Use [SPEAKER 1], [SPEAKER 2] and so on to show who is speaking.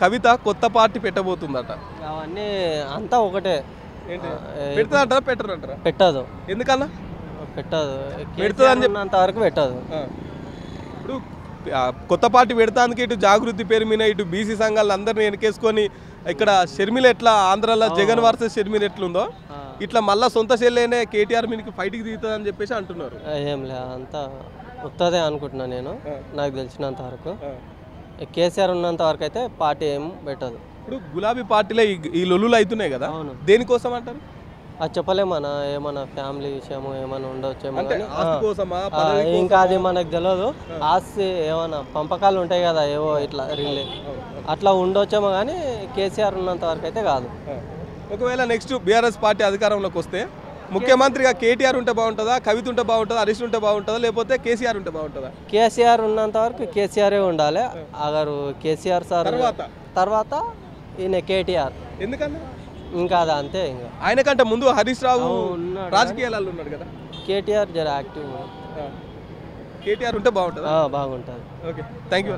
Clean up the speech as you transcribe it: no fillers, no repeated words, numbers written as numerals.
[SPEAKER 1] కవిత కొత్త పార్టీ పెట్టబోతుందట.
[SPEAKER 2] అవన్నీ అంతా ఒకటే.
[SPEAKER 1] పెడతాదంటారా పెట్టరంటారా?
[SPEAKER 2] పెట్టదు.
[SPEAKER 1] ఎందుకన్నా
[SPEAKER 2] పెట్టదు.
[SPEAKER 1] పెడుతుందని
[SPEAKER 2] చెప్పినంత వరకు పెట్టదు.
[SPEAKER 1] ఇప్పుడు కొత్త పార్టీ పెడతానికి ఇటు జాగృతి పేరు మీద ఇటు బీసీ సంఘాలను అందరినీ వెనకేసుకొని ఇక్కడ షర్మిల ఎట్లా ఆంధ్రాలో జగన్ వర్సెస్ షర్మిల ఎట్లుందో ఇట్లా మళ్ళీ సొంత చెల్లెనే కేటీఆర్ మీదకి ఫైట్కి దిగుతుంది అని చెప్పేసి అంటున్నారు.
[SPEAKER 2] ఏం లే, అంతా ఉత్తదే అనుకుంటున్నా నేను. నాకు తెలిసినంత వరకు కేసీఆర్ ఉన్నంత వరకు అయితే పార్టీ ఏం పెట్టదు.
[SPEAKER 1] ఇప్పుడు గులాబీ పార్టీలో ఈ లొల్లులు అవుతున్నాయి కదా, దేనికోసం అంటారు?
[SPEAKER 2] అది చెప్పలేమన్నా, ఏమన్నా ఫ్యామిలీ విషయము ఏమైనా ఉండొచ్చేమో కానీ
[SPEAKER 1] ఇంకా
[SPEAKER 2] అది మనకు తెలియదు. ఆస్తి ఏమన్నా పంపకాలు ఉంటాయి కదా, ఏవో ఇట్లా అట్లా ఉండొచ్చేమో కానీ కేసీఆర్ ఉన్నంత వరకు అయితే కాదు.
[SPEAKER 1] ఒకవేళ నెక్స్ట్ బీఆర్ఎస్ పార్టీ అధికారంలోకి వస్తే ముఖ్యమంత్రిగా కేటీఆర్ ఉంటే బాగుంటుందా, కవిత ఉంటే బాగుంటుందా, హరీష్ ఉంటే బాగుంటుందా, లేకపోతే కేసీఆర్ ఉంటే బాగుంటుందా?
[SPEAKER 2] కేసీఆర్ ఉన్నంత వరకు కేసీఆరే ఉండాలి. అగరు కేసీఆర్ సార్ తర్వాత ఈయన కేటీఆర్.
[SPEAKER 1] ఎందుకన్నా?
[SPEAKER 2] ఇంకా అది అంతే. ఇంకా
[SPEAKER 1] ఆయన కంటే ముందు హరీష్ రావు రాజకీయాలలో ఉన్నాడు కదా.
[SPEAKER 2] కేటీఆర్ జర యాక్టివ్.
[SPEAKER 1] కేటీఆర్ ఉంటే బాగుంటుందా?
[SPEAKER 2] బాగుంటుంది.
[SPEAKER 1] Okay, thank you.